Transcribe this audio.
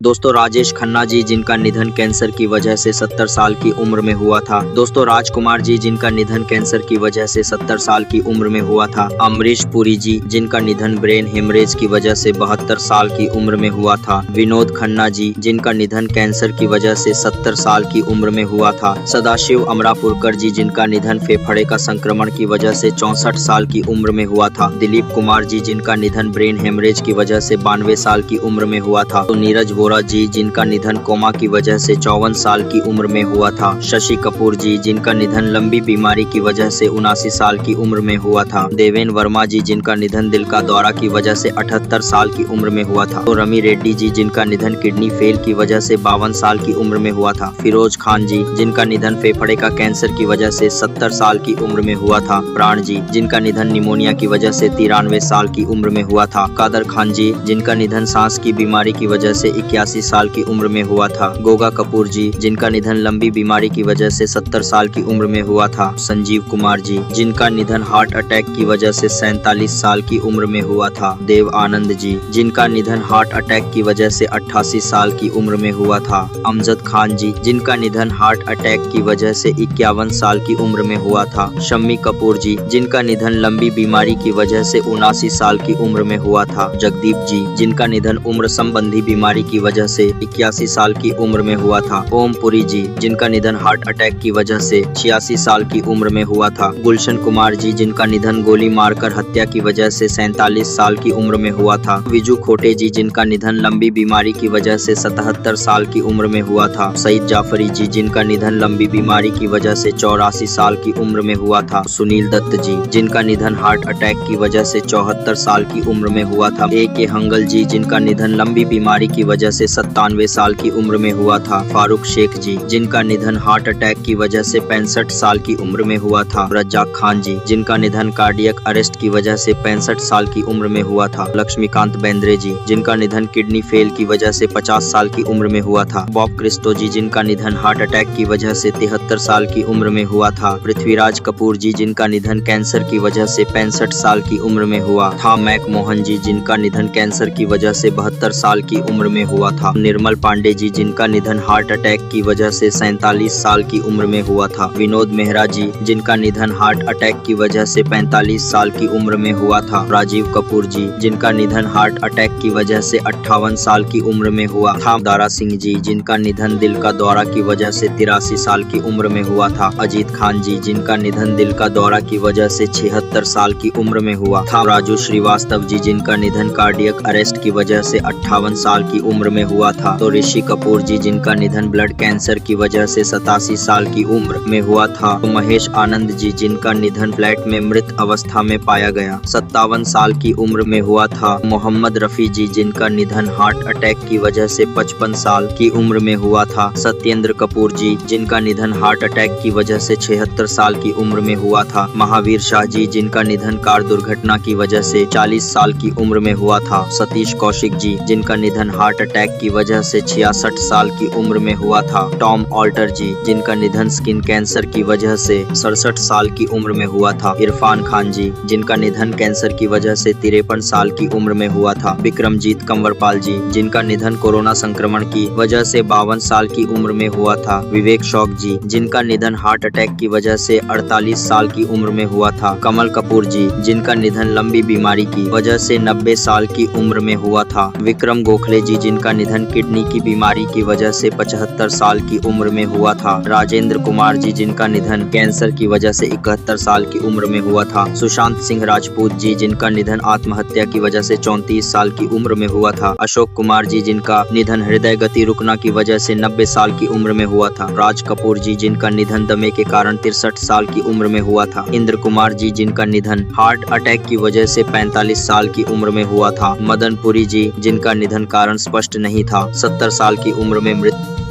दोस्तों राजेश खन्ना जी जिनका निधन कैंसर की वजह से 70 साल की उम्र में हुआ था। दोस्तों राजकुमार जी जिनका निधन कैंसर की वजह से 70 साल की उम्र में हुआ था। अमरीश पुरी जी जिनका निधन ब्रेन हेमरेज की वजह से 72 साल की उम्र में हुआ था। विनोद खन्ना जी जिनका निधन कैंसर की वजह से 70 साल की उम्र में हुआ था। सदाशिव अमरापुरकर जी जिनका निधन फेफड़े का संक्रमण की वजह से 64 साल की उम्र में हुआ था। दिलीप कुमार जी जिनका निधन ब्रेन हेमरेज की वजह से 92 साल की उम्र में हुआ था। तो नीरज वोरा जी जिनका निधन कोमा की वजह से 54 साल की उम्र में हुआ था। शशि कपूर जी जिनका निधन लंबी बीमारी की वजह से 79 साल की उम्र में हुआ था। देवेन वर्मा जी जिनका निधन दिल का दौरा की वजह से 78 साल की उम्र में हुआ था। तो रमी रेड्डी जी जिनका निधन किडनी फेल की वजह से 52 साल की उम्र में हुआ था। फिरोज खान जी जिनका निधन फेफड़े का कैंसर की वजह से 70 साल की उम्र में हुआ था। प्राण जी जिनका निधन निमोनिया की वजह से 93 साल की उम्र में हुआ था। कादर खान जी जिनका निधन सांस की बीमारी की वजह से 81 साल की उम्र में हुआ था। गोगा कपूर जी जिनका निधन लंबी बीमारी की वजह से 70 साल की उम्र में हुआ था। संजीव कुमार जी जिनका निधन हार्ट अटैक की वजह से 47 साल की उम्र में हुआ था। देव आनंद जी जिनका निधन हार्ट अटैक की वजह से 88 साल की उम्र में हुआ था। अमजद खान जी जिनका निधन हार्ट अटैक की वजह से 51 साल की उम्र में हुआ था। शम्मी कपूर जी जिनका निधन लंबी बीमारी की वजह से 79 साल की उम्र में हुआ था। जगदीप जी जिनका निधन उम्र संबंधी बीमारी की वजह से 81 साल की उम्र में हुआ था। ओम पुरी जी जिनका निधन हार्ट अटैक की वजह से 86 साल की उम्र में हुआ था। गुलशन कुमार जी जिनका निधन गोली मारकर हत्या की वजह से 47 साल की उम्र में हुआ था। विजू खोटे जी जिनका निधन लंबी बीमारी की वजह से 77 साल की उम्र में हुआ था। सईद जाफरी जी जिनका निधन लंबी बीमारी की वजह से 84 साल की उम्र में हुआ था। सुनील दत्त जी जिनका निधन हार्ट अटैक की वजह से 74 साल की उम्र में हुआ था। A.K. हंगल जी जिनका निधन लंबी बीमारी की वजह से 97 साल की उम्र में हुआ था। फारूक शेख जी जिनका निधन हार्ट अटैक की वजह से 65 साल की उम्र में हुआ था। रज्जाक खान जी जिनका निधन कार्डियक अरेस्ट की वजह से 65 साल की उम्र में हुआ था। लक्ष्मीकांत बेंद्रे जी जिनका निधन किडनी फेल की वजह से 50 साल की उम्र में हुआ था। बॉब क्रिस्टो जी जिनका निधन हार्ट अटैक की वजह से 73 साल की उम्र में हुआ था। पृथ्वीराज कपूर जी जिनका निधन कैंसर की वजह से 65 साल की उम्र में हुआ था। मैक मोहन जी जिनका निधन कैंसर की वजह से 72 साल की उम्र में हुआ था। निर्मल पांडे जी जिनका निधन हार्ट अटैक की वजह से 47 साल की उम्र में हुआ था। विनोद मेहरा जी जिनका निधन हार्ट अटैक की वजह से 45 साल की उम्र में हुआ था। राजीव कपूर जी जिनका निधन हार्ट अटैक की वजह से 58 साल की उम्र में हुआ था। दारा सिंह जी जिनका निधन दिल का दौरा की वजह से 83 साल की उम्र में हुआ था। अजीत खान जी जिनका निधन दिल का दौरा की वजह से 76 साल की उम्र में हुआ था। राजू श्रीवास्तव जी जिनका निधन कार्डियक अरेस्ट की वजह से 58 साल की उम्र में हुआ था। तो ऋषि कपूर जी जिनका निधन ब्लड कैंसर की वजह से 87 साल की उम्र में हुआ था। तो महेश आनंद जी जिनका निधन फ्लैट में मृत अवस्था में पाया गया 57 साल की उम्र में हुआ था। मोहम्मद रफी जी जिनका निधन हार्ट अटैक की वजह से 55 साल की उम्र में हुआ था। सत्येंद्र कपूर जी जिनका निधन हार्ट अटैक की वजह से 76 साल की उम्र में हुआ था। महावीर शाह जी जिनका निधन कार दुर्घटना की वजह से 40 साल की उम्र में हुआ था। सतीश कौशिक जी जिनका निधन हार्ट अटैक की वजह से 66 साल की उम्र में हुआ था। टॉम ऑल्टर जी जिनका निधन स्किन कैंसर की वजह से 67 साल की उम्र में हुआ था। इरफान खान जी जिनका निधन कैंसर की वजह से 53 साल की उम्र में हुआ था। विक्रमजीत कंवरपाल जी जिनका निधन कोरोना संक्रमण की वजह से 52 साल की उम्र में हुआ था। विवेक शौक जी जिनका निधन हार्ट अटैक की वजह से 48 साल की उम्र में हुआ था। कमल कपूर जी जिनका निधन लंबी बीमारी की वजह से 90 साल की उम्र में हुआ था। विक्रम गोखले जी जिनका निधन किडनी की बीमारी की वजह से 75 साल की उम्र में हुआ था। राजेंद्र कुमार जी जिनका निधन कैंसर की वजह से 71 साल की उम्र में हुआ था। सुशांत सिंह राजपूत जी जिनका निधन आत्महत्या की वजह से 34 साल की उम्र में हुआ था। अशोक कुमार जी जिनका निधन हृदय गति रुकना की वजह से 90 साल की उम्र में हुआ था। राज कपूर जी जिनका निधन दमे के कारण 63 साल की उम्र में हुआ था। इंद्र कुमार जी जिनका निधन हार्ट अटैक की वजह से 45 साल की उम्र में हुआ था। मदन पुरी जी जिनका निधन कारण स्पष्ट नहीं था, 70 साल की उम्र में मृत्यु